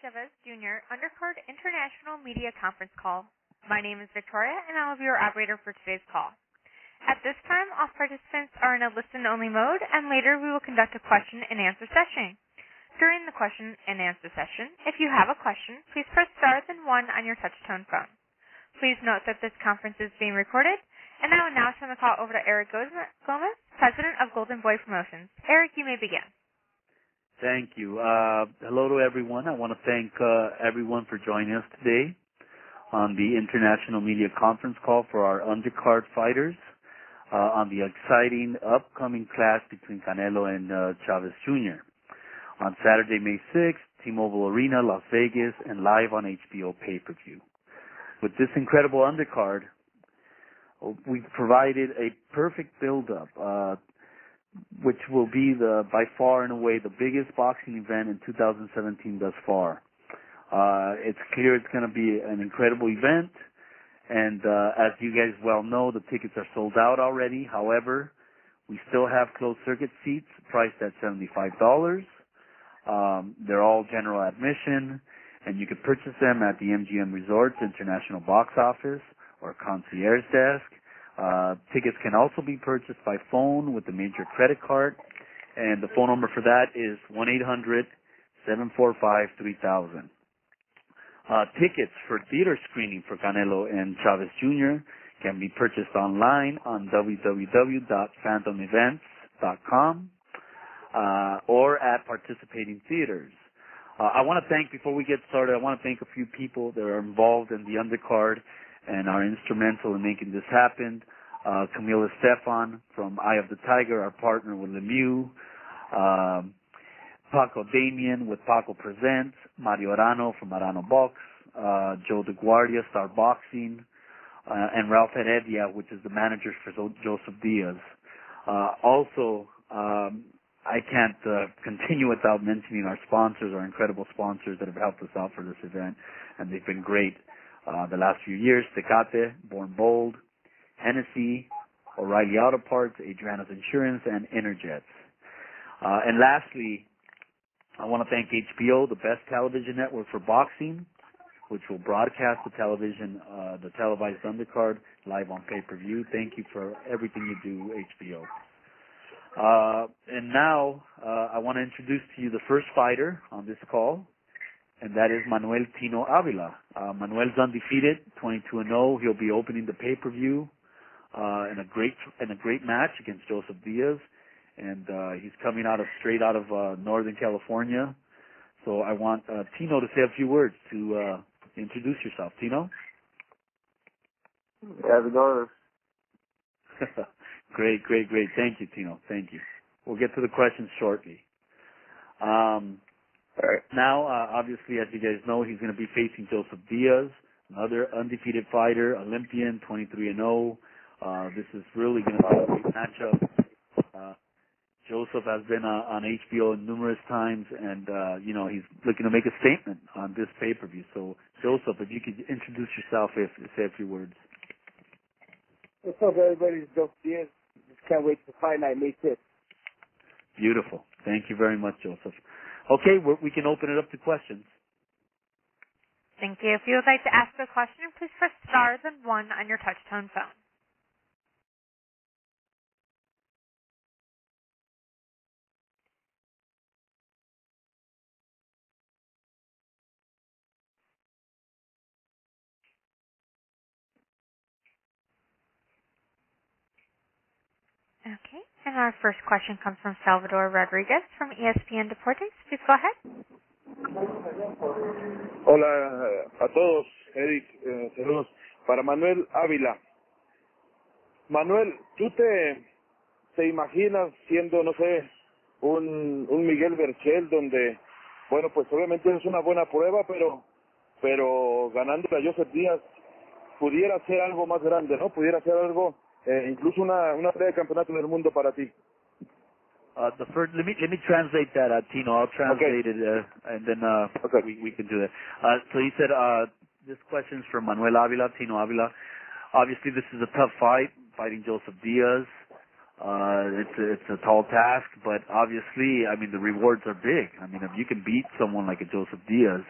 Canelo-Chavez Jr. Undercard International Media Conference Call. My name is Victoria, and I will be your operator for today's call. At this time, all participants are in a listen-only mode, and later we will conduct a question-and-answer session. During the question-and-answer session, if you have a question, please press star then 1 on your touch-tone phone. Please note that this conference is being recorded, and I will now turn the call over to Eric Gomez, President of Golden Boy Promotions. Eric, you may begin. Thank you. Hello to everyone. I want to thank everyone for joining us today on the International Media Conference Call for our undercard fighters on the exciting upcoming clash between Canelo and Chavez Jr. on Saturday, May 6th, T-Mobile Arena, Las Vegas, and live on HBO Pay-Per-View. With this incredible undercard, we've provided a perfect build-up, which will be by far and away the biggest boxing event in 2017 thus far. It's clear it's going to be an incredible event, and as you guys well know, the tickets are sold out already. However, we still have closed circuit seats priced at $75. They're all general admission, and you can purchase them at the MGM Resorts International Box Office or Concierge Desk. Tickets can also be purchased by phone with a major credit card, and the phone number for that is 1-800-745-3000. Tickets for theater screening for Canelo and Chavez Jr. can be purchased online on www.phantomevents.com or at participating theaters. I want to thank, before we get started, I want to thank a few people that are involved in the undercard and are instrumental in making this happen. Camila Stefan from Eye of the Tiger, our partner with Lemieux. Paco Damien with Paco Presents. Mario Arano from Arano Box. Joe DeGuardia, Star Boxing. And Ralph Heredia, which is the manager for Joseph Diaz. Also, I can't continue without mentioning our sponsors, our incredible sponsors that have helped us out for this event, and they've been great. The last few years, Tecate, Born Bold, Hennessy, O'Reilly Auto Parts, Adriana's Insurance, and Interjets. And lastly, I want to thank HBO, the best television network for boxing, which will broadcast the televised undercard live on pay-per-view. Thank you for everything you do, HBO. And now, I want to introduce to you the first fighter on this call, and that is Manuel Tino Avila. Manuel's undefeated, 22-0. He'll be opening the pay-per-view in a great match against Joseph Diaz, and he's coming straight out of Northern California. So I want Tino to say a few words to introduce yourself. Tino? How's it going? Great. Thank you, Tino. Thank you. We'll get to the questions shortly. Right. Now, obviously, as you guys know, he's going to be facing Joseph Diaz, another undefeated fighter, Olympian, 23-0. This is really going to be a great matchup. Joseph has been on HBO numerous times, and, he's looking to make a statement on this pay-per-view. So, Joseph, if you could introduce yourself, say a few words. What's up, everybody? It's Joseph Diaz. Just can't wait to fight night, May 5th. Beautiful. Thank you very much, Joseph. Okay, we can open it up to questions. Thank you. If you would like to ask a question, please press star then 1 on your touch-tone phone. Okay, and our first question comes from Salvador Rodriguez from ESPN Deportes. Please go ahead. Hola a todos, Eric, saludos para Manuel Ávila. Manuel, ¿tú te imaginas siendo, no sé, un Miguel Berchel donde, bueno, pues obviamente es una buena prueba, pero ganándole a Joseph Díaz pudiera ser algo más grande, ¿no? Pudiera ser algo, incluso una pelea de campeonato del mundo para ti. The first, let me translate that, Tino. I'll translate it, and then we can do that. So he said this question is from Manuel Avila, Tino Avila. Obviously, this is a tough fight, fighting Joseph Diaz. It's a tall task, but obviously, I mean, the rewards are big. I mean, if you can beat someone like a Joseph Diaz,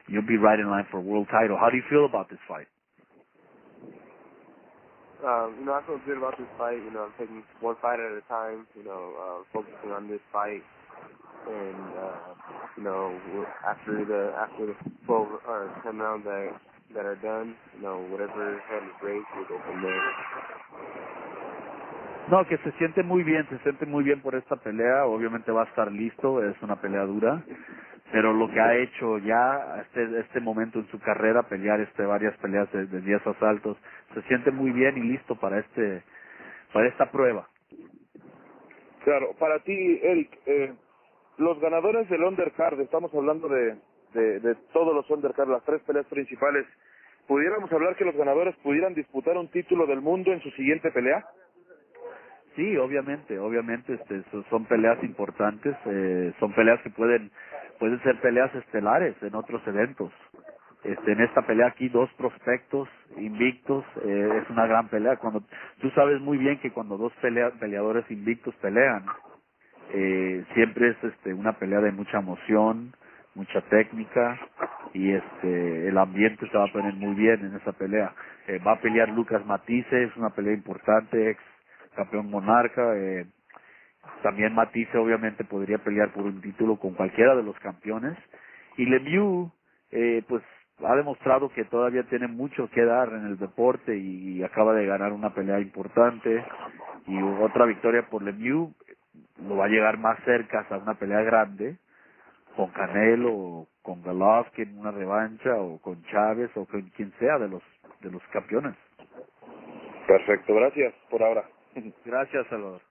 you'll be right in line for a world title. How do you feel about this fight? I feel good about this fight. I'm taking one fight at a time, focusing on this fight. And, after the 12 or 10 rounds that are done, whatever hand is raised, we'll go from there. No, que se siente muy bien por esta pelea. Obviamente va a estar listo, es una pelea dura. Pero lo que ha hecho ya este momento en su carrera, pelear varias peleas de 10 asaltos, se siente muy bien y listo para esta prueba. Claro, para ti, Eric, los ganadores del Undercard, estamos hablando de todos los Undercard, las 3 peleas principales, ¿pudiéramos hablar que los ganadores pudieran disputar un título del mundo en su siguiente pelea? Sí, obviamente, son peleas importantes, son peleas que pueden ser peleas estelares en otros eventos. En esta pelea aquí 2 prospectos invictos, es una gran pelea. Cuando tú sabes muy bien que cuando 2 peleadores invictos pelean, siempre es una pelea de mucha emoción, mucha técnica, y el ambiente se va a poner muy bien en esa pelea. Va a pelear Reyes Matthysse, es una pelea importante, ex campeón monarca. También Matthysse obviamente podría pelear por un título con cualquiera de los campeones. Y Lemieux, pues ha demostrado que todavía tiene mucho que dar en el deporte y acaba de ganar una pelea importante. Y otra victoria por Lemieux lo va a llegar más cerca a una pelea grande con Canelo o con Golovkin en una revancha, o con Chávez, o con quien sea de los campeones. Perfecto, gracias por ahora. Gracias, Salvador.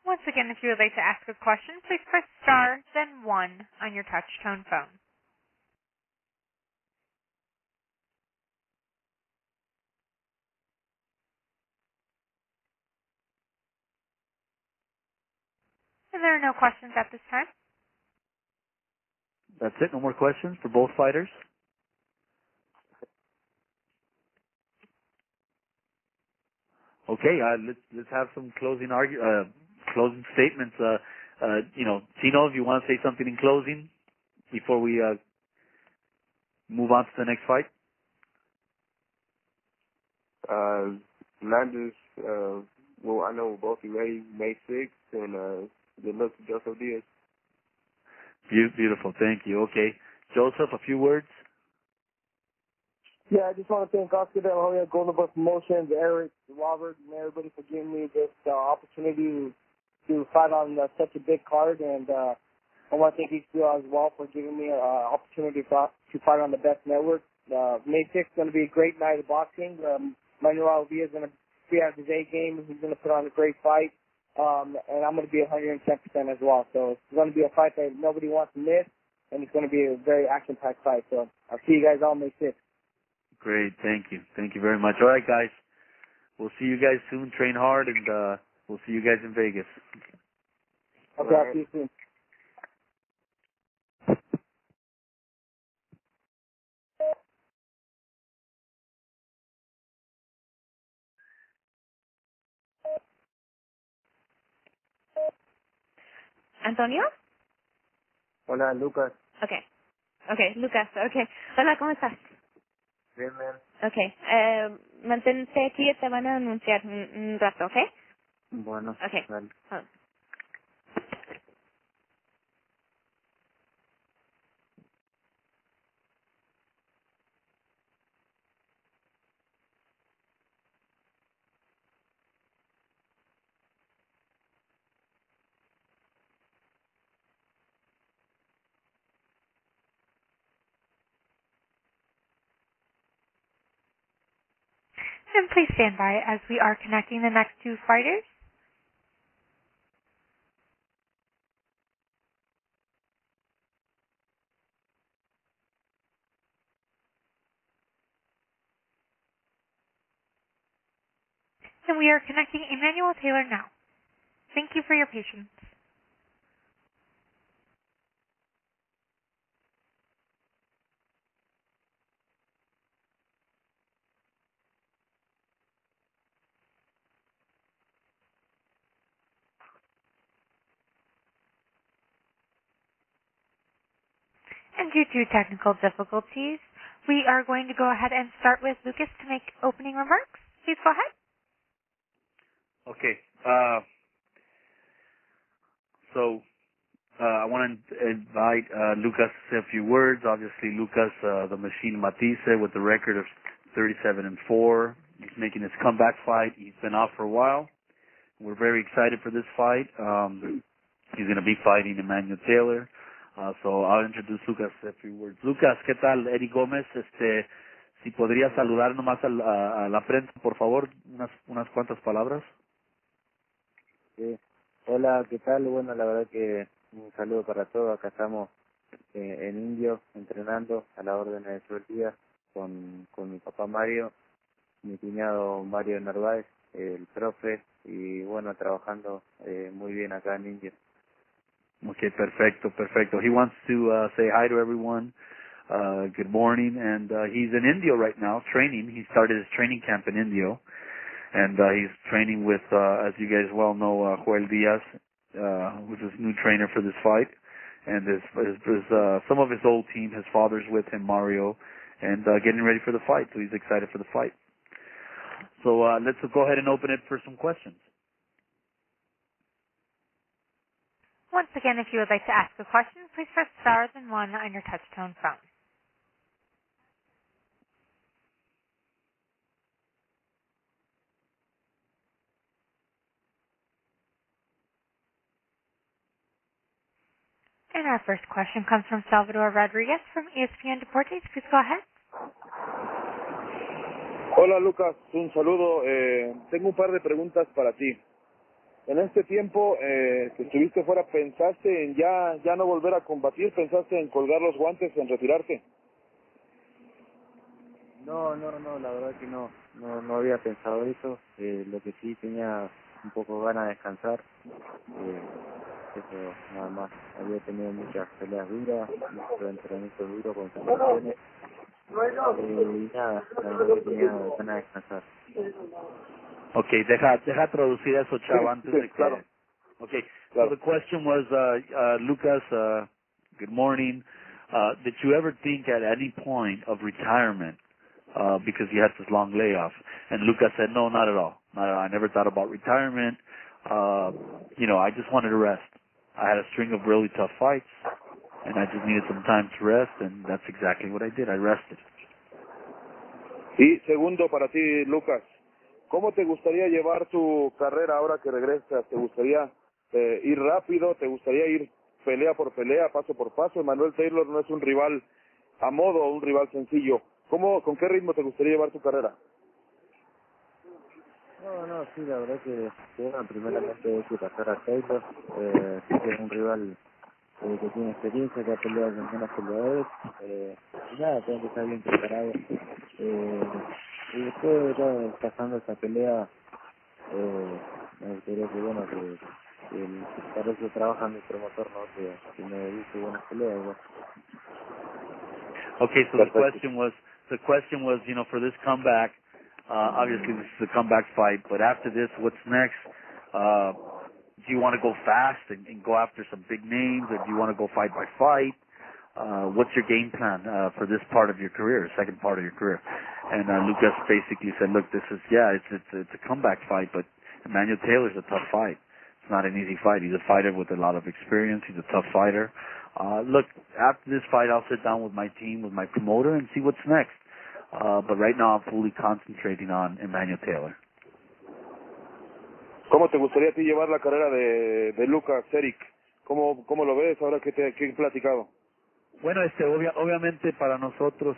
Once again, if you would like to ask a question, please press star, then 1 on your touch-tone phone. And there are no questions at this time. That's it. No more questions for both fighters. Okay, let's have some closing statements. Tino, if you want to say something in closing before we move on to the next fight. I know we'll both be ready May 6th, and good luck to Joseph Diaz. Beautiful, thank you. Okay, Joseph, a few words. Yeah, I just want to thank Oscar De La Hoya, Golden Boy Promotions, Eric, Robert, and everybody for giving me this opportunity to fight on such a big card, and I want to thank HBO as well for giving me an opportunity to fight on the best network. May 6th is going to be a great night of boxing. Manuel is going to be at his A game. He's going to put on a great fight, and I'm going to be 110% as well. So it's going to be a fight that nobody wants to miss, and it's going to be a very action-packed fight. So I'll see you guys all May 6th. Great, thank you. Thank you very much. All right, guys. We'll see you guys soon. Train hard, and we'll see you guys in Vegas. Okay, I'll see you soon. Antonio? Hola, Lucas. Okay, Lucas. Okay. Hola, ¿cómo estás? Bien, man. Okay. Mantente aquí, te van a anunciar un rato, ¿ok? Bueno. Okay. Vale. And please stand by as we are connecting the next 2 fighters. And we are connecting Emmanuel Taylor now. Thank you for your patience. And due to technical difficulties, we are going to go ahead and start with Lucas to make opening remarks. Please go ahead. Okay. I want to invite Lucas to say a few words. Obviously, Lucas, the machine Matthysse, with the record of 37-4. He's making his comeback fight. He's been off for a while. We're very excited for this fight. He's going to be fighting Emmanuel Taylor. So I'll introduce Lucas a few words. Lucas, ¿qué tal? Eric Gómez, si podría saludar nomás a la prensa, por favor, unas cuantas palabras. Sí. Hola, ¿qué tal? Bueno, la verdad que un saludo para todos. Acá estamos en Indio, entrenando a la orden de todo el día con mi papá Mario, mi cuñado Mario Narváez, el profe, y bueno, trabajando muy bien acá en Indio. Okay, perfecto. He wants to say hi to everyone. Good morning, and he's in Indio right now training. He started his training camp in Indio, and he's training with, as you guys well know, Joel Diaz, who's his new trainer for this fight, and some of his old team. His father's with him, Mario, and getting ready for the fight. So he's excited for the fight. So let's go ahead and open it for some questions. Once again, if you would like to ask a question, please press star then 1 on your touch-tone phone. And our first question comes from Salvador Rodriguez from ESPN Deportes. Please go ahead. Hola Lucas, un saludo. Tengo un par de preguntas para ti. En este tiempo que estuviste fuera, ¿pensaste en ya no volver a combatir? ¿Pensaste en colgar los guantes, en retirarte? No, la verdad que no había pensado eso. Lo que sí tenía un poco ganas de descansar. Eso nada más. Había tenido muchas peleas duras, mucho entrenamiento duro con situaciones. Y nada, la verdad que tenía ganas de descansar. Okay, deja traducir eso, chavo, antes de que... Claro. Okay, claro. So the question was, Lucas, good morning. Did you ever think at any point of retirement because you had this long layoff? And Lucas said, no, not at all. I never thought about retirement. I just wanted to rest. I had a string of really tough fights, and I just needed some time to rest, and that's exactly what I did. I rested. Y segundo para ti, Lucas, ¿cómo te gustaría llevar tu carrera ahora que regresas? ¿Te gustaría ir rápido? ¿Te gustaría ir pelea por pelea, paso por paso? Emmanuel Taylor no es un rival a modo, un rival sencillo. ¿Con qué ritmo te gustaría llevar tu carrera? No, sí, la verdad que bueno, primeramente hay que pasar a Taylor, sí que es un rival que tiene experiencia, que ha peleado con buenos peleadores, y nada, tengo que estar bien preparado. Y después, pasando esta pelea, me gustaría que, bueno, que para eso trabaja mi promotor, ¿no? Que me dedique buenas peleas, igual. Okay, so the question was, for this comeback, obviously this is a comeback fight, but after this, what's next? Do you want to go fast and go after some big names, or do you want to go fight by fight? What's your game plan for this part of your career, second part of your career? And Lucas basically said, look, this is, it's a comeback fight, but Emmanuel Taylor's a tough fight. It's not an easy fight. He's a fighter with a lot of experience. He's a tough fighter. Look, after this fight, I'll sit down with my team, with my promoter, and see what's next. But right now, I'm fully concentrating on Emmanuel Taylor. ¿Cómo te gustaría a ti llevar la carrera de Lucas, Eric? ¿Cómo lo ves ahora que he platicado? Bueno, obviamente para nosotros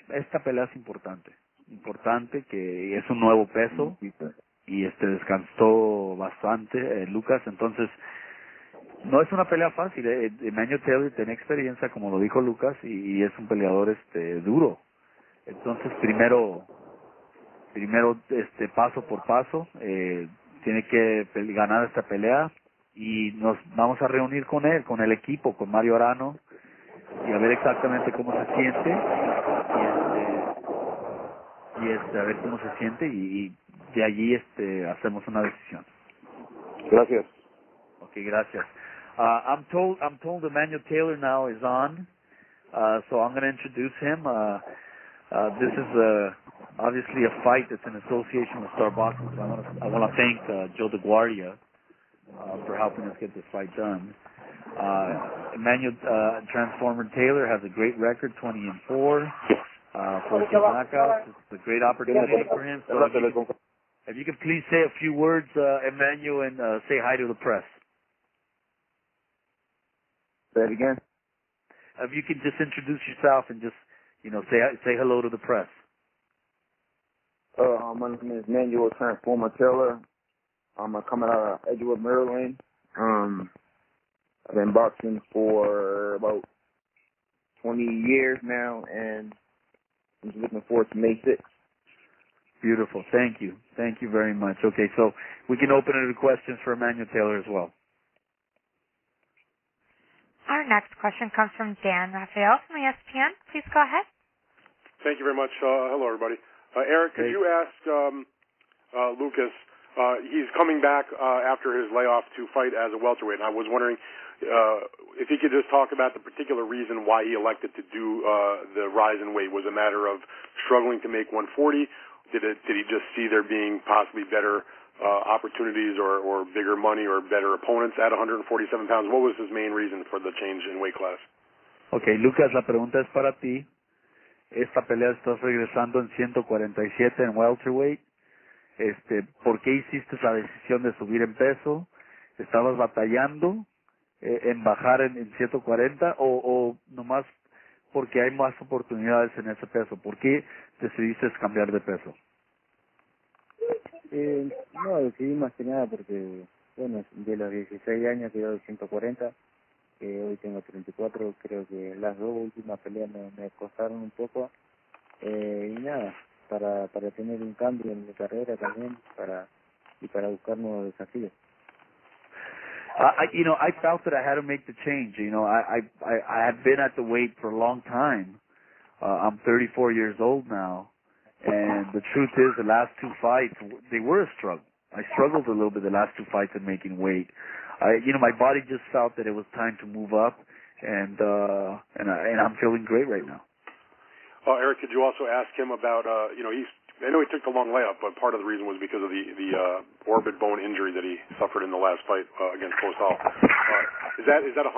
esta pelea es importante, que es un nuevo peso y descansó bastante Lucas, entonces no es una pelea fácil. Emmanuel Taylor tiene experiencia, como lo dijo Lucas, y es un peleador duro. Entonces primero paso por paso, tiene que ganar esta pelea y nos vamos a reunir con él, con el equipo, con Mario Arano, y a ver exactamente cómo se siente a ver cómo se siente y de allí hacemos una decisión. Gracias. Okay, gracias. I'm told Emmanuel Taylor now is on. So I'm going to introduce him. This is obviously a fight that's in association with Star Boxing. So I want to thank Joe DeGuardia for helping us get this fight done. Emmanuel Tranzformer Taylor has a great record, 20-4, 14 knockouts. It's a great opportunity for him. So if you could please say a few words, Emmanuel, and say hi to the press. Say it again. If you could just introduce yourself and just, say hello to the press. My name is Emmanuel Tranzformer Taylor. I'm coming out of Edgewood, Maryland. I've been boxing for about 20 years now, and I'm just looking forward to May 6th. Beautiful. Thank you. Thank you very much. Okay, so we can open it to questions for Emmanuel Taylor as well. Our next question comes from Dan Rafael from ESPN. Please go ahead. Thank you very much. Hello, everybody. Eric, could you ask Lucas, he's coming back after his layoff to fight as a welterweight, and I was wondering if he could just talk about the particular reason why he elected to do the rise in weight. Was it a matter of struggling to make 140? Did he just see there being possibly better opportunities or bigger money or better opponents at 147 pounds? What was his main reason for the change in weight class? Okay, Lucas, la pregunta es para ti. Esta pelea estás regresando en 147 en welterweight. ¿Por qué hiciste la decisión de subir en peso? ¿Estabas batallando en bajar en 140 o nomás porque hay más oportunidades en ese peso? ¿Por qué decidiste cambiar de peso? No, decidí más que nada porque, bueno, de los 16 años que doy 140, hoy tengo 34, creo que las dos últimas peleas me costaron un poco, y nada, para tener un cambio en mi carrera también, y para buscar nuevos desafíos. I felt that I had to make the change. I had been at the weight for a long time. I'm 34 years old now. And the truth is, the last two fights, they were a struggle. I struggled a little bit the last two fights in making weight. My body just felt that it was time to move up, and I'm feeling great right now. Eric, could you also ask him about, I know he took the long layup, but part of the reason was because of the orbit bone injury that he suffered in the last fight against Postal. Is that 100%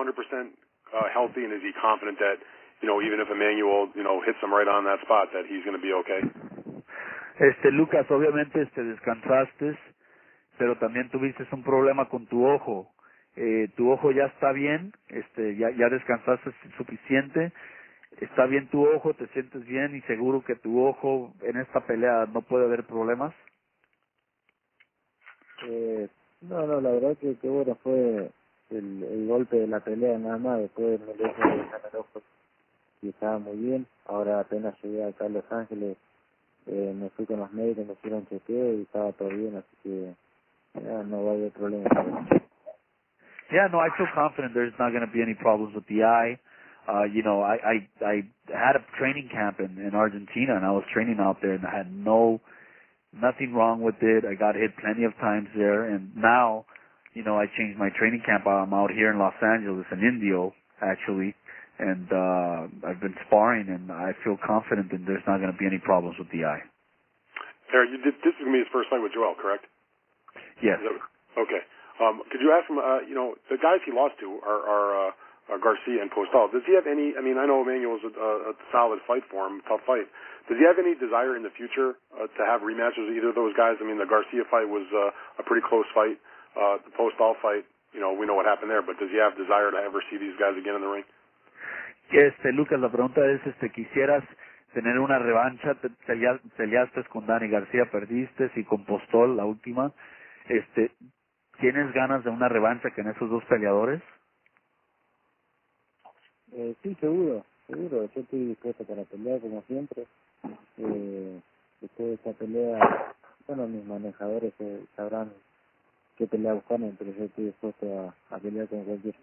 healthy, and is he confident that, even if Emmanuel, hits him right on that spot, that he's going to be okay? Lucas, obviamente descansaste, pero también tuviste un problema con tu ojo. Tu ojo ya está bien, ya descansaste suficiente. ¿Está bien tu ojo? ¿Te sientes bien y seguro que tu ojo en esta pelea no puede haber problemas? No, la verdad que bueno, fue el golpe de la pelea nada más. Después me dejé de dejar el ojo y estaba muy bien. Ahora apenas llegué acá a Los Ángeles, me fui con los médicos, me hicieron chequeo y estaba todo bien, así que no va a haber problema. Yeah, no, I feel confident there's not going to be any problems with the eye. I had a training camp in Argentina, and I was training out there, and I had nothing wrong with it. I got hit plenty of times there, and now, I changed my training camp. I'm out here in Los Angeles, in Indio, actually, and I've been sparring, and I feel confident that there's not going to be any problems with the eye. Eric, this is going to be his first fight with Joel, correct? Yes. Okay. Could you ask him, the guys he lost to are Garcia and Postal. Does he have any, I know Emmanuel's a solid fight for him, tough fight. Does he have any desire in the future to have rematches with either of those guys? The Garcia fight was a pretty close fight. The Postal fight, we know what happened there, but does he have desire to ever see these guys again in the ring? Lucas, la pregunta es, ¿quisieras tener una revancha? Peleaste con Dani García, perdiste, y con Postol, la última. ¿Tienes ganas de una revancha con esos dos peleadores? Sí, seguro. Yo estoy dispuesto para pelear como siempre. Después de esta pelea, mis manejadores sabrán qué pelea buscarme, pero yo estoy dispuesto a pelear con cualquiera.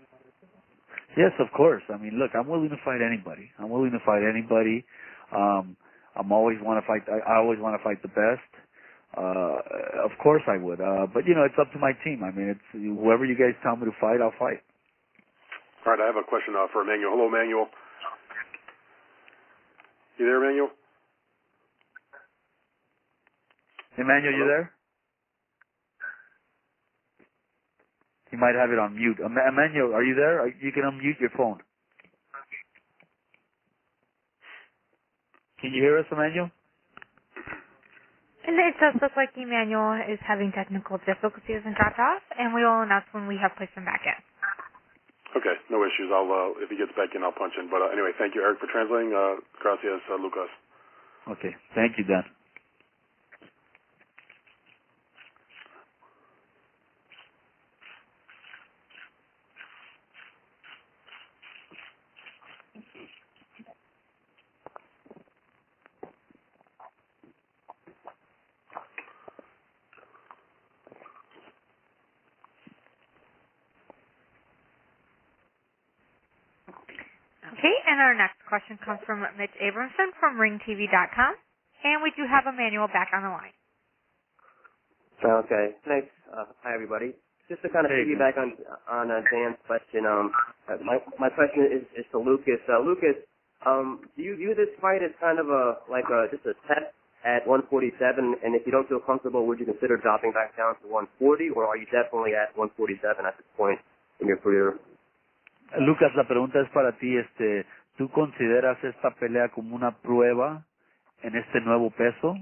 Yes, of course. Look, I'm willing to fight anybody. I always want to fight the best. Of course I would. But it's up to my team. It's whoever you guys tell me to fight, I'll fight. All right, I have a question for Emmanuel. Hello, Emmanuel. You there, Emmanuel? Emmanuel, you there? You might have it on mute. Emmanuel, are you there? You can unmute your phone. Can you hear us, Emmanuel? And it does look like Emmanuel is having technical difficulties and dropped off, and we will announce when we have placed him back in. Okay, no issues. I'll if he gets back in, I'll punch in. But anyway, thank you, Eric, for translating. Gracias, Lucas. Okay, thank you, Dan. Okay, and our next question comes from Mitch Abramson from RingTV.com, and we do have Emmanuel back on the line. Okay, thanks. Hi, everybody. Just to kind of piggyback on Dan's question, my question is to Lucas. Lucas, do you view this fight as kind of just a test at 147? And if you don't feel comfortable, would you consider dropping back down to 140, or are you definitely at 147 at this point in your career? Lucas, la pregunta es para ti. ¿Tú consideras esta pelea como una prueba en este nuevo peso?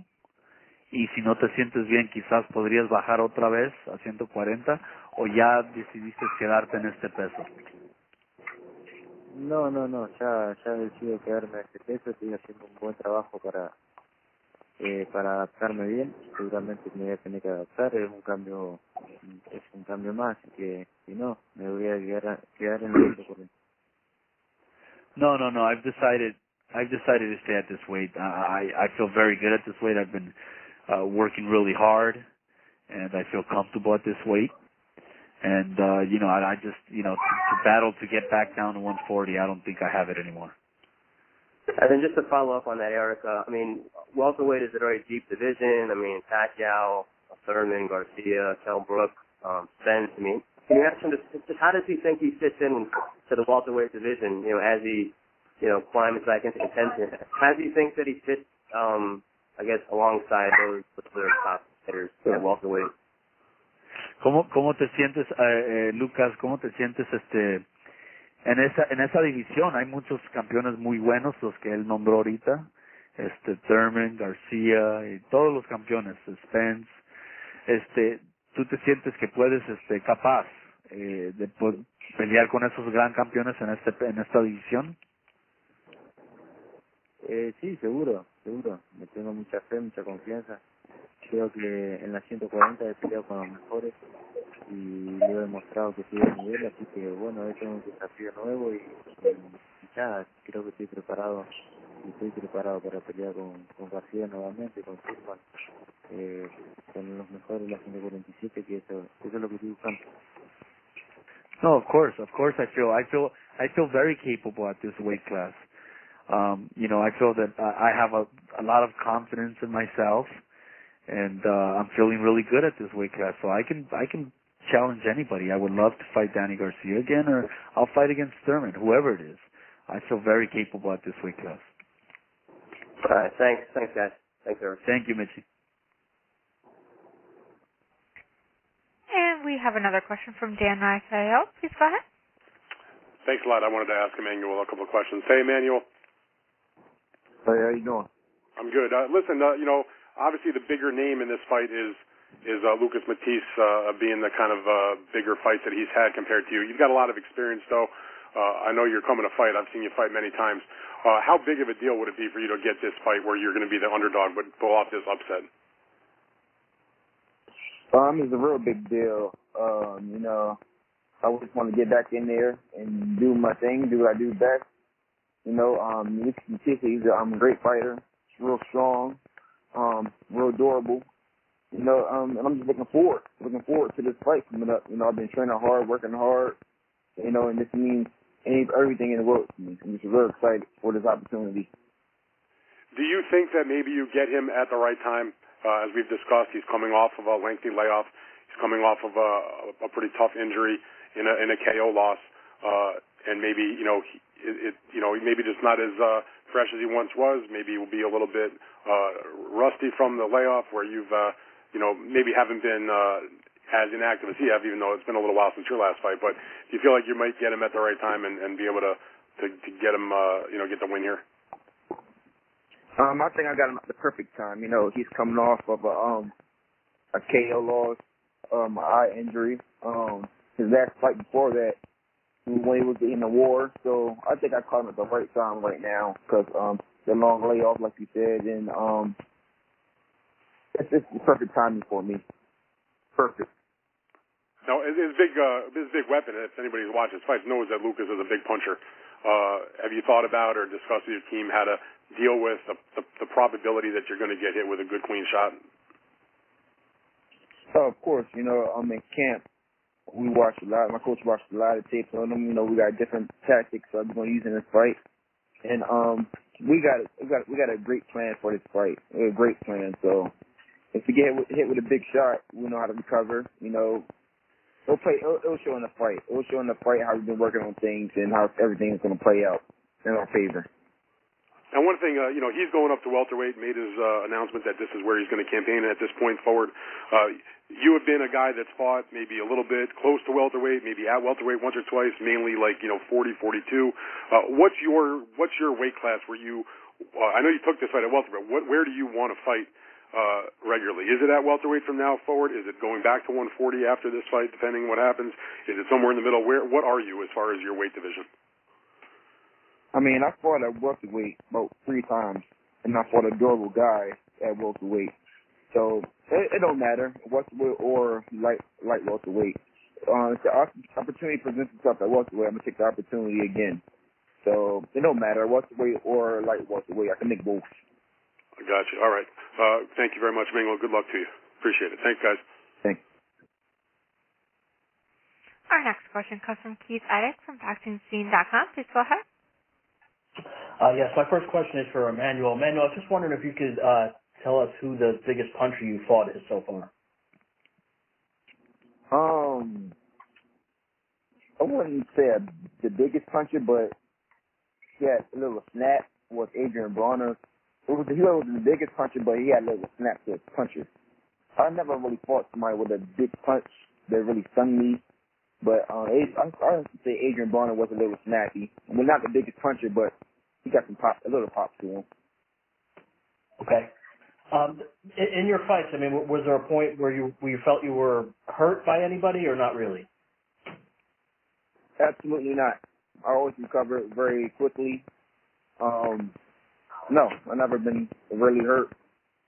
Y si no te sientes bien, quizás podrías bajar otra vez a 140, o ya decidiste quedarte en este peso. No, ya decido quedarme en este peso. Estoy haciendo un buen trabajo para adaptarme bien. Seguramente me voy a tener que adaptar. Es un cambio más, así que si no, me voy a quedar en el 140. No. I've decided to stay at this weight. I feel very good at this weight. I've been working really hard, and I feel comfortable at this weight. And I just to battle to get back down to 140. I don't think I have it anymore. And then just to follow up on that, Eric, welterweight is a very deep division. Pacquiao, Thurman, Garcia, Kell Brook, Spence. Can you ask him just how does he think he fits in to the welterweight division? As he climbs back into contention, how do you think that he fits? I guess alongside those other top hitters at welterweight. ¿Cómo te sientes, Lucas? ¿Cómo te sientes en esa división? Hay muchos campeones muy buenos, los que él nombró ahorita, Thurman, García y todos los campeones, Spence. ¿Tú te sientes que puedes, capaz de pelear con esos gran campeones en esta división? Sí, seguro. Me tengo mucha fe, mucha confianza. Creo que en la 140 he peleado con los mejores y le he demostrado que estoy de nivel, así que bueno, he tenido un desafío nuevo y ya creo que estoy preparado para pelear con García nuevamente, con Silva, con los mejores de la 147, que eso es lo que estoy buscando. No, of course I feel very capable at this weight class. I feel that I have a lot of confidence in myself, and I'm feeling really good at this weight class. So I can challenge anybody. I would love to fight Danny Garcia again, or I'll fight against Thurman, whoever it is. I feel very capable at this weight class. All right, thanks guys. Thanks, Eric. Thank you, Mitchie. And we have another question from Dan Raphael. Please go ahead. Thanks a lot. I wanted to ask Emmanuel a couple of questions. Hey, Emmanuel. Hey, how you doing? I'm good. Listen, obviously the bigger name in this fight is Lucas Matthysse, being the kind of bigger fights that he's had compared to you. You've got a lot of experience, though. I know you're coming to fight. I've seen you fight many times. How big of a deal would it be for you to get this fight where you're going to be the underdog but pull off this upset? It's a real big deal. I just want to get back in there and do my thing, do what I do best. Lucas Matthysse, he's a great fighter. He's real strong, real adorable. And I'm just looking forward to this fight coming up. I've been training hard, working hard, and this means everything in the world to me. I'm just real excited for this opportunity. Do you think that maybe you get him at the right time? As we've discussed, he's coming off of a lengthy layoff. He's coming off of a pretty tough injury in a KO loss, and maybe maybe just not as fresh as he once was. Maybe he will be a little bit rusty from the layoff, where you've maybe haven't been as inactive as he have, even though it's been a little while since your last fight. But do you feel like you might get him at the right time and be able to get him get the win here? I think I got him at the perfect time. He's coming off of a KO loss, eye injury. His last fight before that, when he was in the war. So I think I caught him at the right time right now, because the long layoff, like you said, and it's the perfect timing for me. Perfect. Now, his big weapon, if anybody who's watched his fights knows that Lucas is a big puncher. Have you thought about or discussed with your team how to deal with the probability that you're going to get hit with a good, clean shot? Of course, in camp, we watched a lot. My coach watched a lot of tapes on them. We got different tactics I'm going to use in this fight, and we got a great plan for this fight. A great plan. So if we get hit with a big shot, we know how to recover. It'll show in the fight. It'll show in the fight how we've been working on things and how everything is going to play out in our favor. And one thing, he's going up to welterweight, made his announcement that this is where he's going to campaign at this point forward. You have been a guy that's fought maybe a little bit close to welterweight, maybe at welterweight once or twice, mainly 40, 42. What's your weight class where you, I know you took this fight at welterweight, where do you want to fight regularly? Is it at welterweight from now forward? Is it going back to 140 after this fight, depending on what happens? Is it somewhere in the middle? What are you as far as your weight division? I fought at welterweight about 3 times, and I fought a durable guy at welterweight. So it don't matter, welterweight or light welterweight. If the opportunity presents itself at welterweight, I'm gonna take the opportunity again. So it don't matter, welterweight or light welterweight. I can make both. I got you. All right. Thank you very much, Manuel. Good luck to you. Appreciate it. Thanks, guys. Thanks. Our next question comes from Keith Idec from BoxingScene.com. Please go ahead. Yes, my first question is for Emmanuel. Emmanuel, I was just wondering if you could tell us who the biggest puncher you fought is so far. I wouldn't say the biggest puncher, but he had a little snap was Adrian Bronner. He wasn't the biggest puncher, but he had a little snap to his punches. I never really fought somebody with a big punch that really stung me. But I would say Adrian Bronner was a little snappy. Not the biggest puncher, but he got a little pop to him. Okay. In your fights, was there a point where you felt you were hurt by anybody, or not really? Absolutely not. I always recover very quickly. No, I've never been really hurt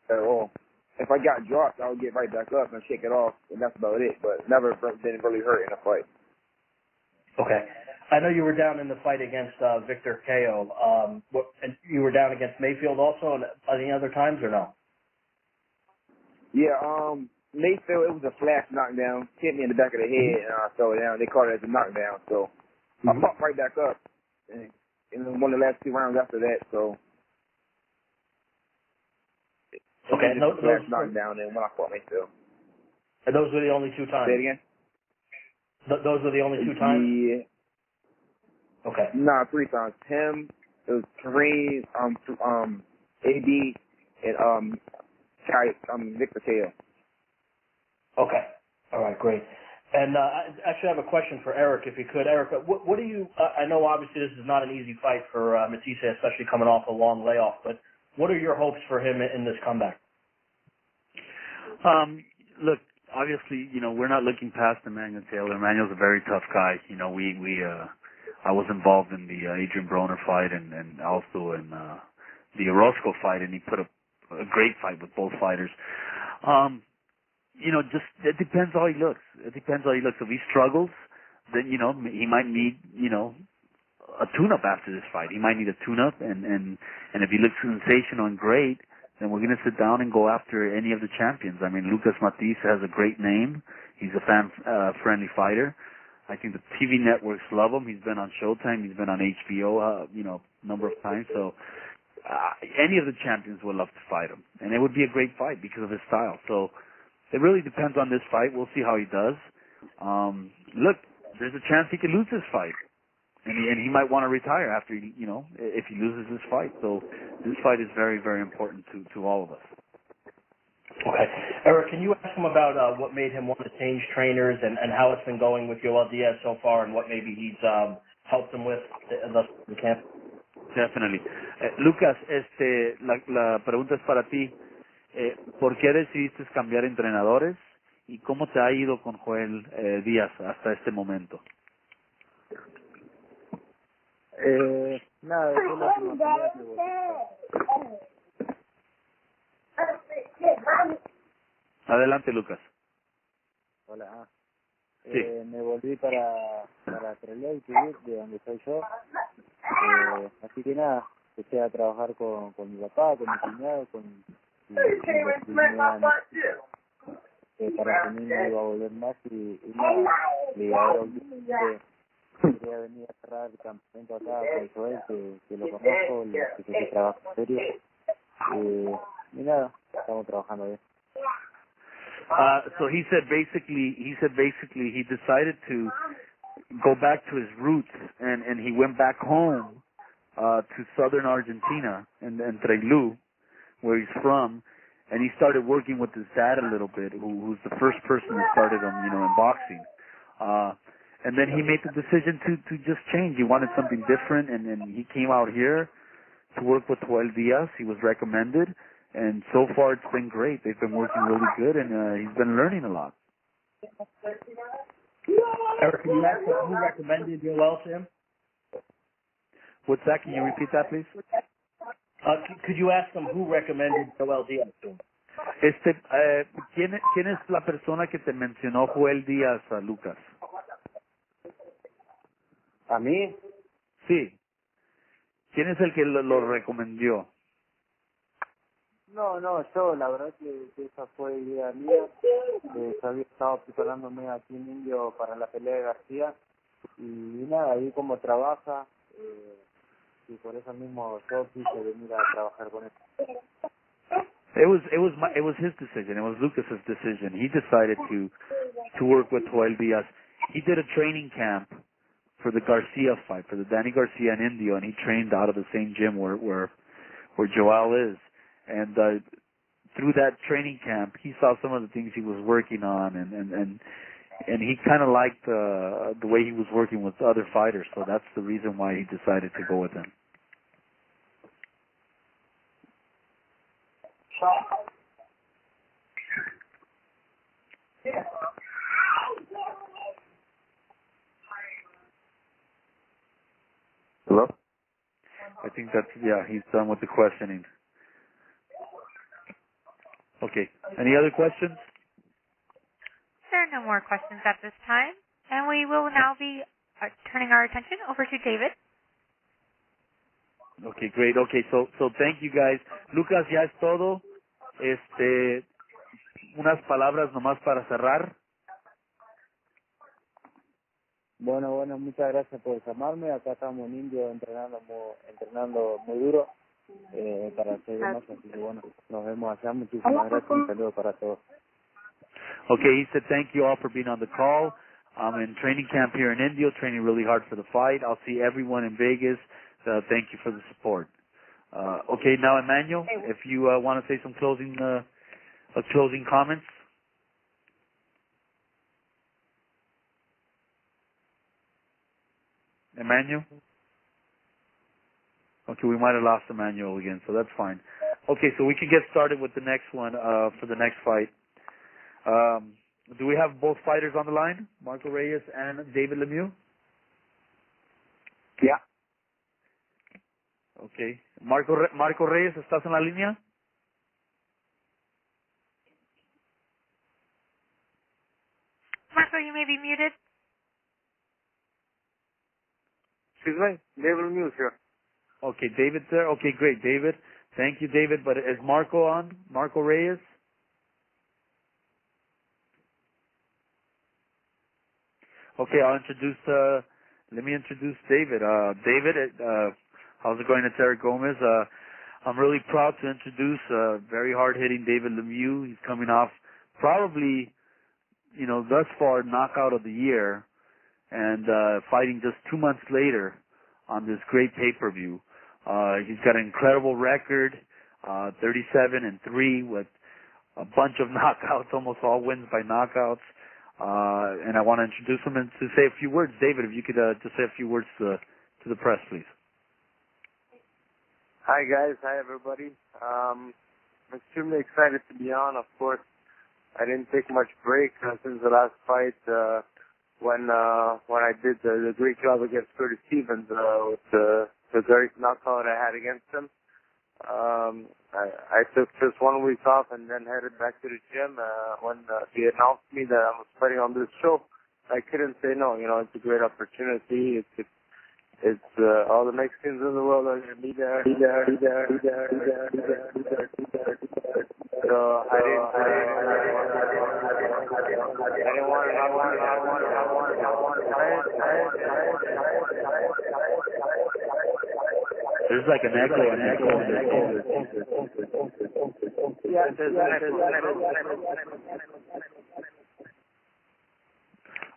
at all. If I got dropped, I would get right back up and shake it off, and that's about it. But never been really hurt in a fight. Okay. I know you were down in the fight against Victor Ko. And you were down against Mayfield also any other times, or no? Yeah, Mayfield, it was a flash knockdown. Hit me in the back of the head, and I fell down. They called it as a knockdown. So I popped right back up and won the last 2 rounds after that. So okay, those knockdown, and when I fought Mayfield. And those were the only 2 times? Say it again? Those were the only 2 times? Yeah. Okay. Nah, 3 times. Him, it was Kareem, AB, and Victor Ko. Okay. All right, great. And I actually have a question for Eric, if you could. Eric, what do you, I know obviously this is not an easy fight for Matthysse, especially coming off a long layoff, but what are your hopes for him in this comeback? Look, obviously, we're not looking past Emmanuel Taylor. Emmanuel's a very tough guy. I was involved in the Adrian Broner fight and also in the Orozco fight, and he put up a great fight with both fighters. Just it depends how he looks. It depends how he looks. If he struggles, then he might need a tune-up after this fight. He might need a tune-up, and if he looks sensational and great, then we're going to sit down and go after any of the champions. Lucas Matthysse has a great name. He's a fan-friendly fighter. I think the TV networks love him. He's been on Showtime. He's been on HBO, number of times. So any of the champions would love to fight him, and it would be a great fight because of his style. So it really depends on this fight. We'll see how he does. Look, there's a chance he could lose this fight. and he might want to retire after if he loses this fight. So this fight is very, very important to all of us. Okay, Eric, can you ask him about what made him want to change trainers and how it's been going with Joel Diaz so far, and what maybe he's helped him with thus in camp? Definitely. Lucas, la pregunta es para ti. ¿Por qué decidiste cambiar entrenadores y cómo te ha ido con Joel Díaz hasta este momento? Nada, después la última pelea me volví. Adelante, Lucas. Hola. Sí. Me volví para TstreeT, de donde soy yo. Así que nada, empecé a trabajar con mi papá, con mi cuñado, para que mí me iba a volver más y nada, y ahora quería venir a cerrar el campamento acá con Joel, que lo conozco, que trabaja en serio, y nada, estamos trabajando bien. So he said basically he decided to go back to his roots and he went back home to southern Argentina and Trelew, where he's from, and he started working with his dad a little bit, who's the first person that started him, in boxing. And then he made the decision to just change. He wanted something different, and he came out here to work with Joel Diaz. He was recommended, and so far it's been great. They've been working really good, and he's been learning a lot. Eric, can you ask him who recommended Joel to him? What's that? Can you repeat that, please? Could you ask him who recommended Joel Diaz to him? ¿Quién es la persona que te mencionó Joel Díaz, Lucas? ¿A mí? Sí. ¿Quién es el que lo recomendó? No, yo, la verdad que esa fue idea mía. Yo había estado preparándome aquí en Indio para la pelea de García y nada, vi cómo trabaja y por eso mismo yo quise venir a trabajar con él. It was his decision. It was Lucas's decision. He decided to work with Joel Diaz. He did a training camp for the Garcia fight, for the Danny Garcia in Indio, and he trained out of the same gym where Joel is. And through that training camp, he saw some of the things he was working on, and he kind of liked the way he was working with other fighters. So that's the reason why he decided to go with him. Hello? I think he's done with the questioning. Okay. Any other questions? There are no more questions at this time, and we will now be turning our attention over to David. Okay, great. Okay, so thank you guys. Lucas, ya es todo. Unas palabras nomás para cerrar. Bueno, muchas gracias por llamarme. Acá estamos en Indio entrenando muy duro para hacer más. Así que bueno, nos vemos allá. Muchísimas gracias. Un saludo para todos. Okay, he said thank you all for being on the call. I'm in training camp here in Indio, training really hard for the fight. I'll see everyone in Vegas. Thank you for the support. Okay, now Emmanuel, if you want to say some closing comments. Emmanuel? Okay, we might have lost Emmanuel again, so that's fine. Okay, so we can get started with the next one for the next fight. Do we have both fighters on the line, Marco Reyes and David Lemieux? Yeah. Okay. Marco Reyes, ¿estás en la línea? Marco, you may be muted. Excuse me? David Lemieux here. Okay, David's there. Okay, great, David. Thank you, David. But is Marco on? Marco Reyes? Okay, let me introduce David. David, how's it going? It's Eric Gomez. I'm really proud to introduce very hard-hitting David Lemieux. He's coming off probably, thus far, knockout of the year. and fighting just 2 months later on this great pay-per-view. He's got an incredible record, 37-3 with a bunch of knockouts, almost all wins by knockouts. And I want to introduce him and to say a few words. David, if you could just say a few words to the press, please. Hi guys, hi everybody. I'm extremely excited to be on. Of course, I didn't take much break since the last fight when I did the great job against Curtis Stevens with the great knockout I had against him. I took just 1 week off and then headed back to the gym. When he announced me that I was fighting on this show, I couldn't say no. You know, it's a great opportunity. It's all the Mexicans in the world are going to be there. So I didn't want to. There's like an echo. Yeah, there's an echo.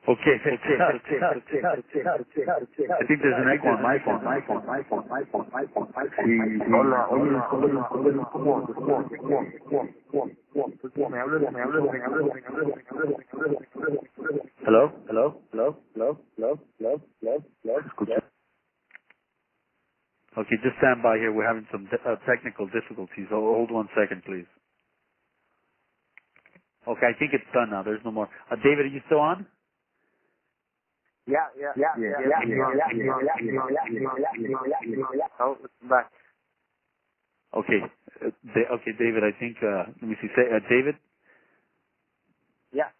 Okay. I think there's an echo on my phone. Hello? Okay, just stand by here. We're having some technical difficulties. Hold 1 second, please. Okay, I think it's done now. There's no more. David, are you still on? Yeah. Oh, it's back. Okay. Okay, David, I think, let me see. David? Yeah.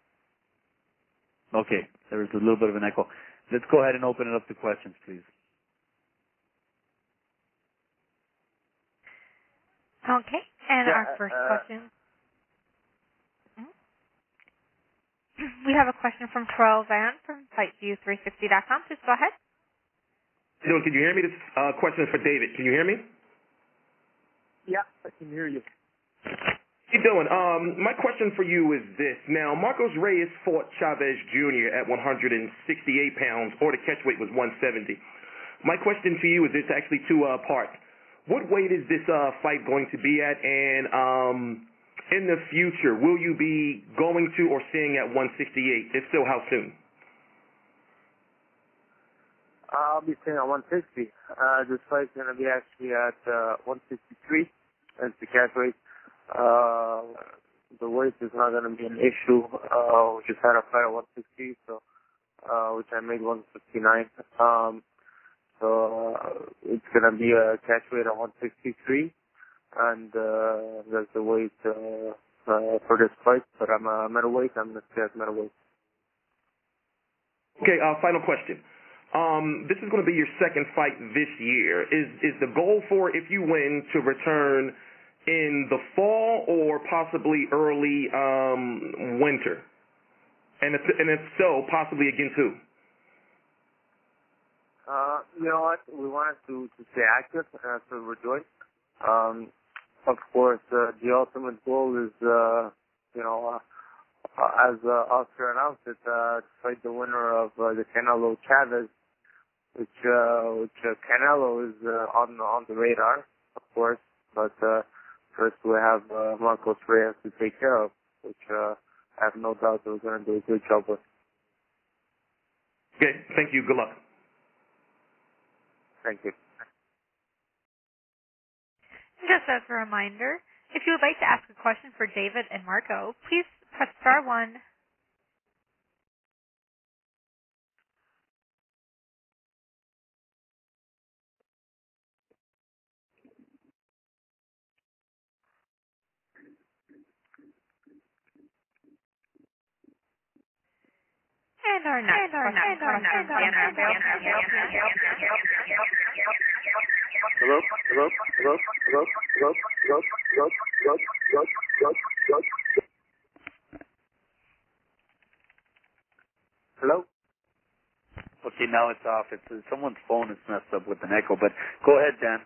Okay, there was a little bit of an echo. Let's go ahead and open it up to questions, please. Okay, and our first question. We have a question from Terrell Van from FightView360.com. Please go ahead. Can you hear me? This question is for David. Can you hear me? Yeah, I can hear you. How you doing? My question for you is this. Now, Marcos Reyes fought Chavez Jr. at 168 pounds, or the catch weight was 170. My question to you is this, actually two parts. What weight is this fight going to be at, and in the future, will you be going to or staying at 168? If so, how soon? I'll be staying at 160. This fight's going to be actually at 163. That's the catch weight. The weight is not going to be an issue. We just had a fight at 160, so which I made 159. So it's going to be a catch weight at 163. And that's the weight for this fight. But I'm a middleweight. I'm going to stay at middleweight. Okay, final question. This is going to be your second fight this year. Is the goal for, if you win, to return in the fall or possibly early winter? And if so, possibly against who? You know what? We wanted to stay active, and that's what we're doing. Of course, the ultimate goal is, as Oscar announced it, to fight the winner of the Canelo-Chavez, which Canelo is on the radar, of course. But first we have Marcos Reyes to take care of, which I have no doubt that we're going to do a good job with. Okay, thank you. Good luck. Thank you. Just as a reminder, if you would like to ask a question for David and Marco, please press star 1. And our next question comes from Hello? Hello? Okay, now it's off. It's someone's phone is messed up with an echo, but go ahead, Dan.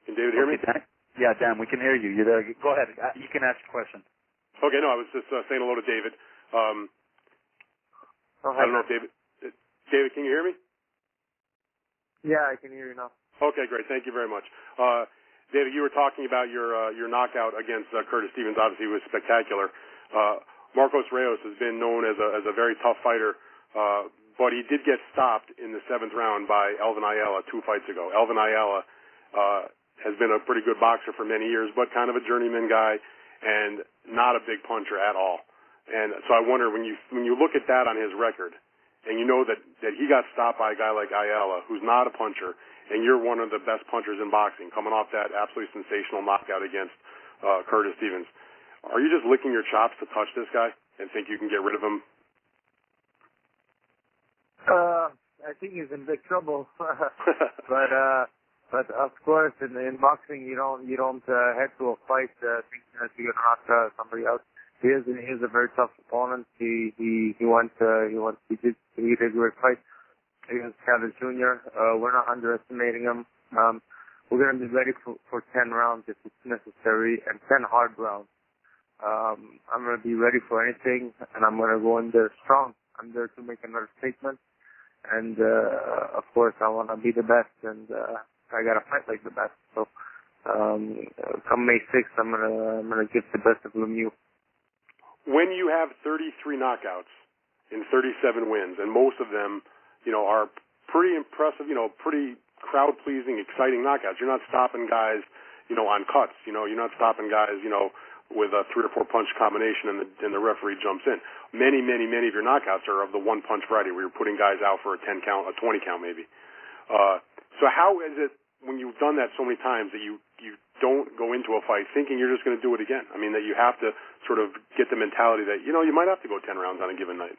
Can David hear me? Dan? Yeah, Dan, we can hear you. You're there. Go ahead. You can ask your question. Okay, no, I was just saying hello to David. I don't know if David, can you hear me? Yeah, I can hear you now. Okay, great. Thank you very much. David, you were talking about your knockout against Curtis Stevens. Obviously, it was spectacular. Marcos Reyes has been known as a very tough fighter, but he did get stopped in the 7th round by Elvin Ayala 2 fights ago. Elvin Ayala has been a pretty good boxer for many years, but kind of a journeyman guy and not a big puncher at all. And so I wonder, when you look at that on his record, and you know that he got stopped by a guy like Ayala, who's not a puncher, and you're one of the best punchers in boxing, coming off that absolutely sensational knockout against Curtis Stevens. Are you just licking your chops to touch this guy and think you can get rid of him? I think he's in big trouble. but of course, in boxing, you don't head to a fight thinking that you're gonna knock somebody out. He is a very tough opponent. He did a great fight against Chavez Jr. We're not underestimating him. We're going to be ready for 10 rounds if it's necessary, and 10 hard rounds. I'm going to be ready for anything, and I'm going to go in there strong. I'm there to make another statement, and of course, I want to be the best, and I got to fight like the best. So come May 6th, I'm gonna give the best of Lemieux. When you have 33 knockouts in 37 wins, and most of them, are pretty impressive, pretty crowd-pleasing, exciting knockouts. You're not stopping guys, on cuts. You're not stopping guys, with a 3 or 4 punch combination and the referee jumps in. Many of your knockouts are of the 1 punch variety, where you're putting guys out for a 10 count, a 20 count maybe. So how is it, when you've done that so many times, that you don't go into a fight thinking you're just going to do it again? I mean, that you have to sort of get the mentality that, you might have to go 10 rounds on a given night.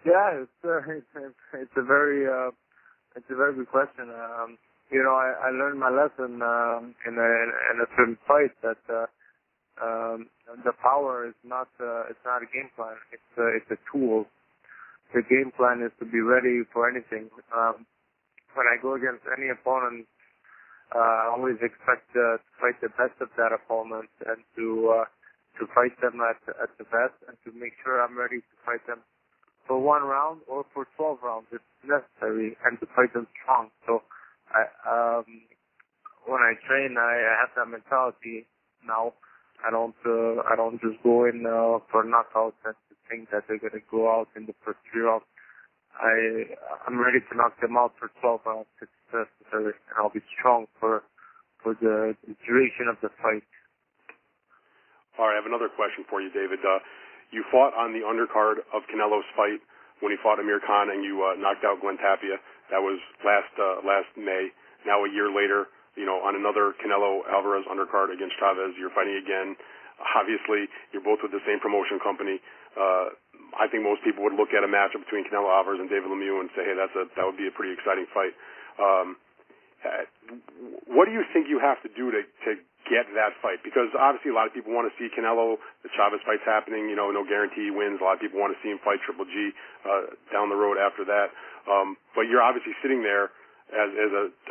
Yeah, it's a very good question. I learned my lesson in a certain fight that the power is not it's not a game plan. It's a tool. The game plan is to be ready for anything. When I go against any opponent, I always expect to fight the best of that opponent and to fight them at the best, and to make sure I'm ready to fight them for 1 round or for 12 rounds if necessary, and to fight them strong. So when I train, I have that mentality now. I don't just go in for knockouts and to think that they're gonna go out in the first 3 rounds. I'm ready to knock them out for 12 rounds if necessary, and I'll be strong for the duration of the fight. All right, I have another question for you, David. You fought on the undercard of Canelo's fight when he fought Amir Khan, and you knocked out Glenn Tapia. That was last May. Now a year later, on another Canelo Alvarez undercard against Chavez, you're fighting again. Obviously, you're both with the same promotion company. I think most people would look at a matchup between Canelo Alvarez and David Lemieux and say, hey, that would be a pretty exciting fight. What do you think you have to do to get that fight? Because obviously a lot of people want to see Canelo, the Chavez fight's happening, no guarantee he wins. A lot of people want to see him fight Triple G down the road after that. But you're obviously sitting there as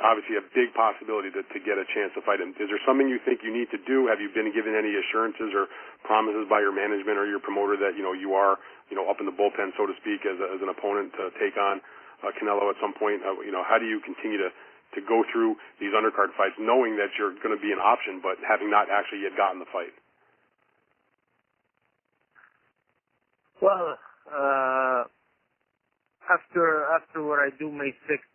obviously a big possibility to get a chance to fight him. Is there something you think you need to do? Have you been given any assurances or promises by your management or your promoter that, you are, up in the bullpen, so to speak, as an opponent to take on Canelo at some point? How do you continue to go through these undercard fights knowing that you're going to be an option but having not actually yet gotten the fight? Well, after what I do May 6th,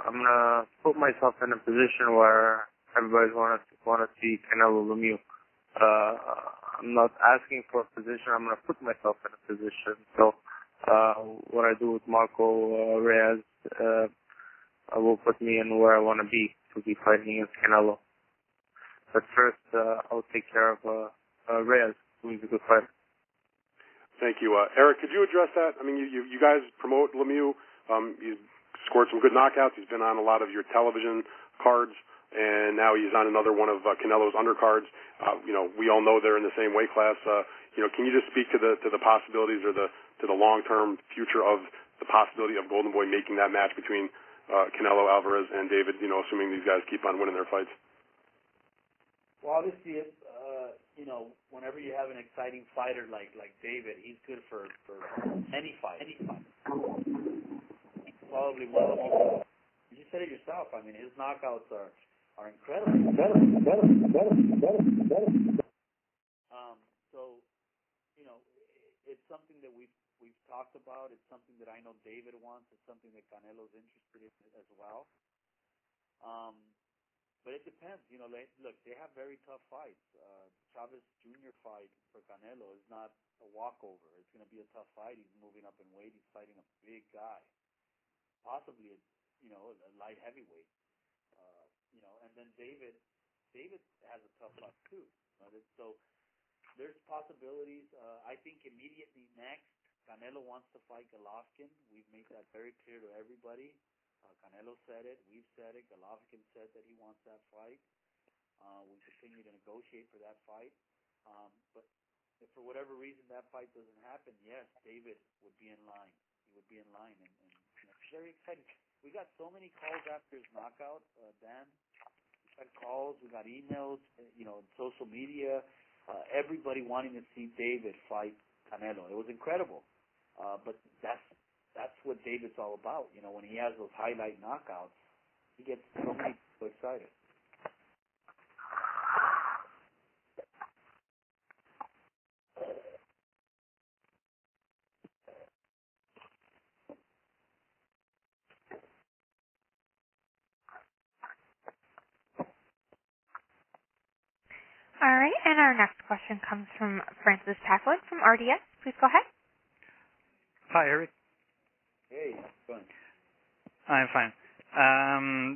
I'm gonna put myself in a position where everybody's wanna see Canelo Lemieux. I'm not asking for a position. I'm gonna put myself in a position. So what I do with Marco Reyes will put me in where I want to be fighting against Canelo. But first, I'll take care of Reyes, who's a good fighter. Thank you. Eric, could you address that? I mean, you guys promote Lemieux. He's scored some good knockouts. He's been on a lot of your television cards, and now he's on another one of Canelo's undercards. We all know they're in the same weight class. Can you just speak to the possibilities or to the long-term future of the possibility of Golden Boy making that match between Canelo Alvarez and David, assuming these guys keep on winning their fights? Well, obviously, whenever you have an exciting fighter like David, he's good for any fight. He's probably one of the most. You said it yourself. I mean, his knockouts are incredible. So, it's something that we've talked about. It's something that I know David wants. It's something that Canelo's interested in as well. But it depends. Look, they have very tough fights. Chavez Jr. fight for Canelo is not a walkover. It's going to be a tough fight. He's moving up in weight. He's fighting a big guy, possibly a light heavyweight. And then David has a tough fight too. So there's possibilities. I think immediately next, Canelo wants to fight Golovkin. We've made that very clear to everybody. Canelo said it. We've said it. Golovkin said that he wants that fight. We continue to negotiate for that fight. But if for whatever reason that fight doesn't happen, yes, David would be in line. He would be in line. And it's very exciting. We got so many calls after his knockout, Dan. We got calls. We got emails, social media. Everybody wanting to see David fight Canelo. It was incredible. But that's what David's all about. When he has those highlight knockouts, he gets so many people excited. All right, and our next question comes from Francis Tacklet from RDS. Please go ahead. Hi, Eric. Hey, how's it going? I'm fine.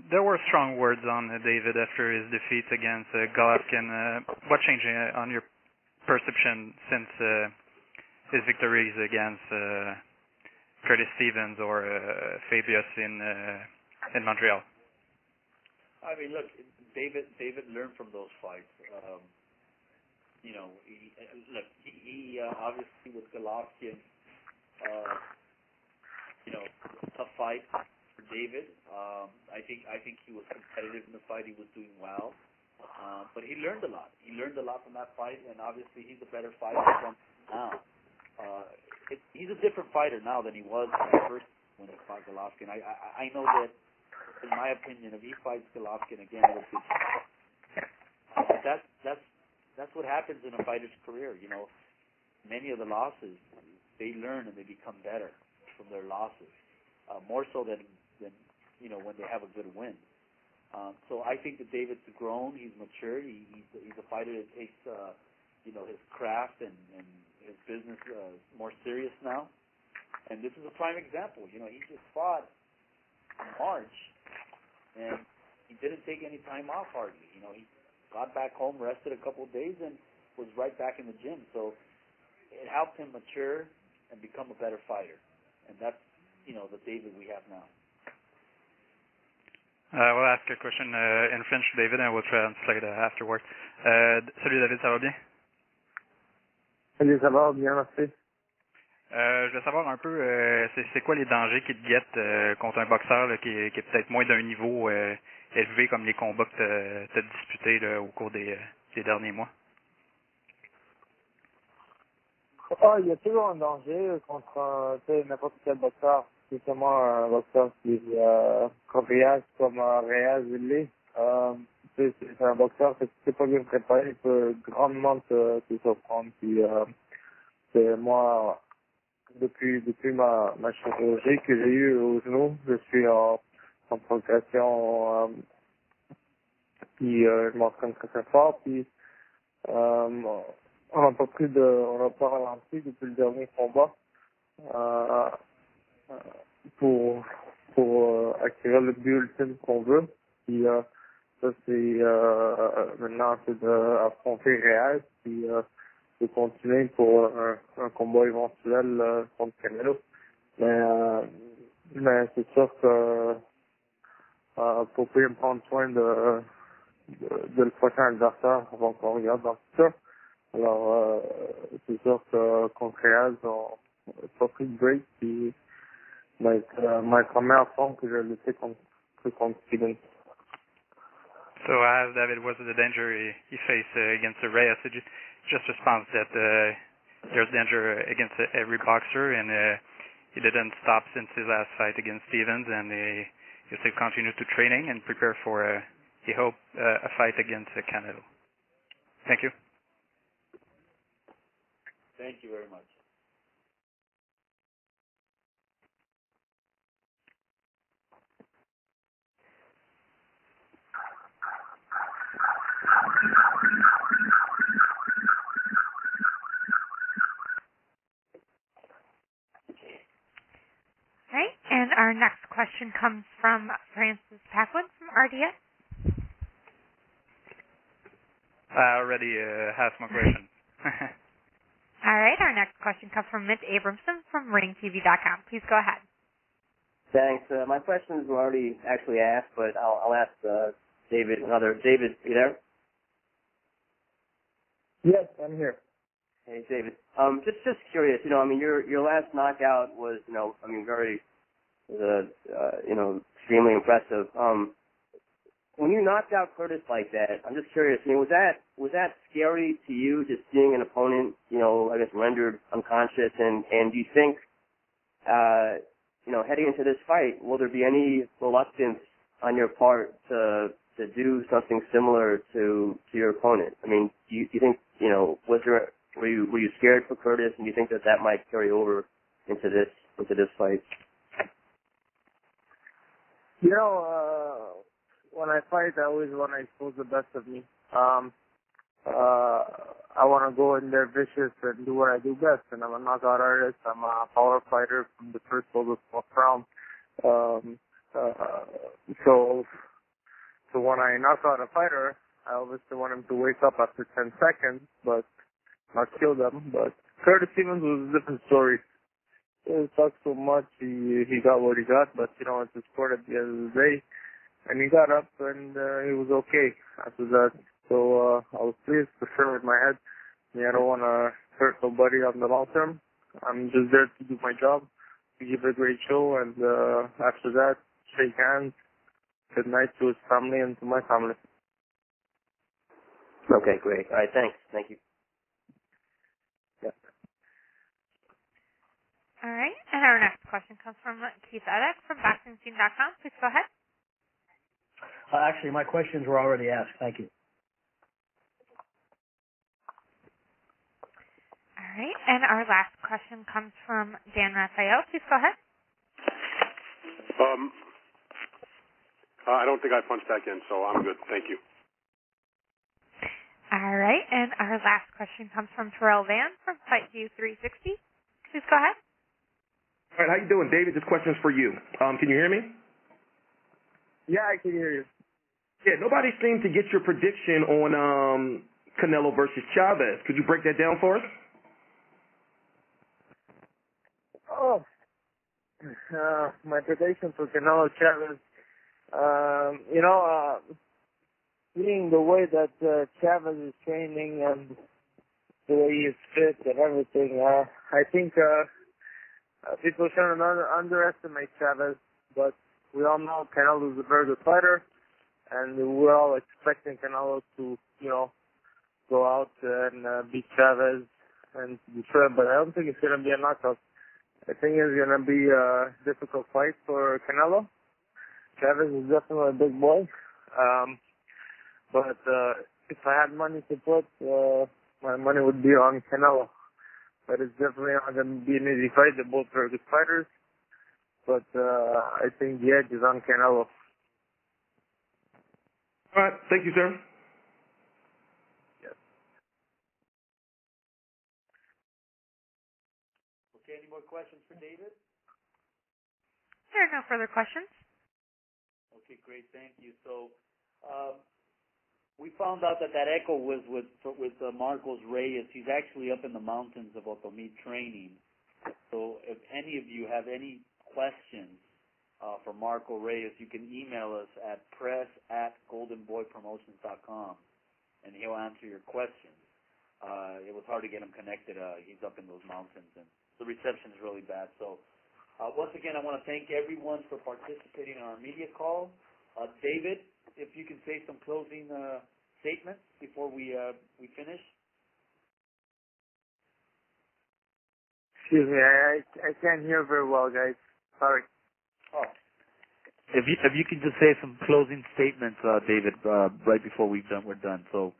There were strong words on David after his defeat against Golovkin. What changed on your perception since his victories against Curtis Stevens or Fabius in Montreal? I mean, look, David learned from those fights. He obviously with Golovkin, tough fight for David. I think he was competitive in the fight. He was doing well, but he learned a lot. He learned a lot from that fight, and obviously he's a better fighter from now. He's a different fighter now than he was first when he fought Golovkin. I know that, in my opinion, if he fights Golovkin again, it'll be. But that's what happens in a fighter's career. Many of the losses, they learn and they become better from their losses, more so than when they have a good win. So I think that David's grown. He's mature. He's a fighter that takes his craft and his business more serious now. And this is a prime example. He just fought in March, and he didn't take any time off hardly. He got back home, rested a couple of days, and was right back in the gym. So it helped him mature and become a better fighter. And that's, the David we have now. I will ask a question in French, David, and I will translate afterwards. Salut David, ça va bien? Salut, ça va bien, merci. Je veux savoir un peu, c'est quoi les dangers qui te guettent contre un boxeur là, qui est peut-être moins d'un niveau élevé comme les combats que tu as disputés là, au cours des derniers mois? Il y a toujours un danger contre n'importe quel boxeur, spécialement un boxeur qui est coriace comme Reyes l'est. C'est un boxeur que si tu n'es pas bien préparé, il peut grandement te surprendre. Puis c'est moi, depuis ma chirurgie que j'ai eue au genou, je suis en progression, puis je m'entraîne très très fort, puis on n'a pas ralenti depuis le dernier combat pour acquérir le but ultime qu'on veut. Puis ça c'est maintenant c'est d'affronter Reyes, puis de continuer pour un combat éventuel contre Canelo. Mais c'est sûr que faut bien prendre soin de le prochain adversaire avant qu'on regarde dans tout ça. Alors c'est sûr que contre Reyes, on n'a pas pris de break, puis ma première fois que j'ai lutté contre Stevens. So David, was the danger he faced against Reyes? He just responds that there's danger against every boxer, and he didn't stop since his last fight against Stevens, and he'll still continue to training and prepare for, he hope, a fight against Canelo. Thank you. Thank you very much. Right, and our next question comes from Francis Paquin from RDS. I already asked my question. All right, our next question comes from Mitch Abramson from RingTV.com. Please go ahead. Thanks. My questions were already actually asked, but I'll ask David another. David, you there? Yes, I'm here. Hey, David. Just curious. You know, I mean, your last knockout was, you know, I mean, very, you know, extremely impressive. When you knocked out Curtis like that, I'm just curious. I mean, was that scary to you, just seeing an opponent, you know, I guess rendered unconscious? And do you think, you know, heading into this fight, will there be any reluctance on your part to do something similar to your opponent? I mean, do you think, you know, were you scared for Curtis, and do you think that might carry over into this fight? You know, when I fight, I always want to expose the best of me. I want to go in there vicious and do what I do best. And I'm a knockout artist. I'm a power fighter from the first to the fourth round. So when I knock out a fighter, I obviously want him to wake up after 10 seconds, but not kill them. But Curtis Stevens was a different story. It sucked so much. He got what he got, but you know, it's a sport at the end of the day. And he got up and he was okay after that. So I was pleased for sure with my head. I don't want to hurt nobody on the long term. I'm just there to do my job, to give a great show, and after that, shake hands, good night to his family and to my family. Okay, great. All right, thanks. Thank you. Yeah. All right, and our next question comes from Keith Edek from BoxingScene.com. Please go ahead. Actually, my questions were already asked. Thank you. All right, and our last question comes from Dan Raphael. Please go ahead. I don't think I punched back in, so I'm good. Thank you. All right, and our last question comes from Terrell Van from FightView 360. Please go ahead. All right, how you doing, David? This question's for you. Can you hear me? Yeah, I can hear you. Yeah, nobody seemed to get your prediction on Canelo versus Chavez. Could you break that down for us? Oh, my prediction for Canelo-Chavez, you know, seeing the way that Chavez is training and the way he is fit and everything, I think people shouldn't underestimate Chavez, but we all know Canelo is a very good fighter, and we're all expecting Canelo to, you know, go out and beat Chavez and destroy him, but I don't think it's going to be a knockout. I think it's going to be a difficult fight for Canelo. Chavez is definitely a big boy, but if I had money to put, my money would be on Canelo. But it's definitely not going to be an easy fight. They're both very good fighters. But I think the edge is on Canelo. All right. Thank you, sir. Yes. Okay, any more questions for David? There are no further questions. Okay, great. Thank you. So we found out that echo was with Marcos Reyes. He's actually up in the mountains of Otomí training. So if any of you have any questions for Marco Reyes, you can email us at press@goldenboypromotions.com, and he'll answer your questions. It was hard to get him connected. He's up in those mountains, and the reception is really bad. So once again, I want to thank everyone for participating in our media call. David, if you can say some closing statements before we finish. Excuse me, I can't hear very well, guys. Sorry. Oh. If you can just say some closing statements, David, right before we're done. So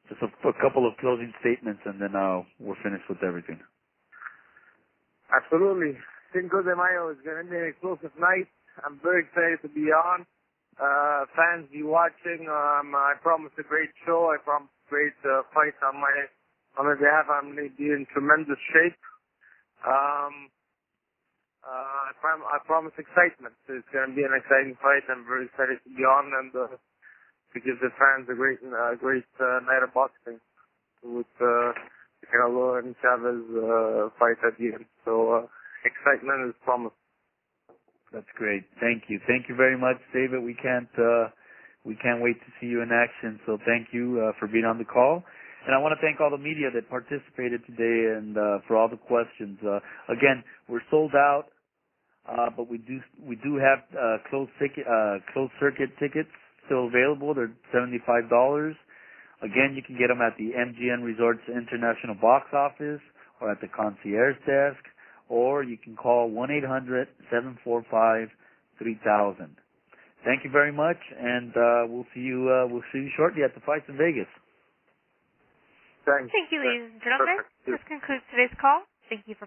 just a couple of closing statements, and then we're finished with everything. Absolutely. Cinco de Mayo is going to be an explosive night. I'm very excited to be on. Fans, be watching. I promise a great show. I promise great fights on my behalf. I'm going to be in tremendous shape. I promise excitement. It's going to be an exciting fight. I'm very excited to be on and to give the fans a great night of boxing with the Canelo and Chavez fight at the end. So excitement is promised. That's great. Thank you. Thank you very much, David. We can't wait to see you in action. So thank you for being on the call. And I want to thank all the media that participated today and for all the questions. Again, we're sold out, but we do have closed circuit tickets still available. They're $75. Again, you can get them at the MGM Resorts International box office or at the concierge desk, or you can call 1-800-745-3000. Thank you very much, and we'll see you shortly at the fights in Vegas. Thanks. Thank you, ladies and gentlemen. This concludes today's call. Thank you for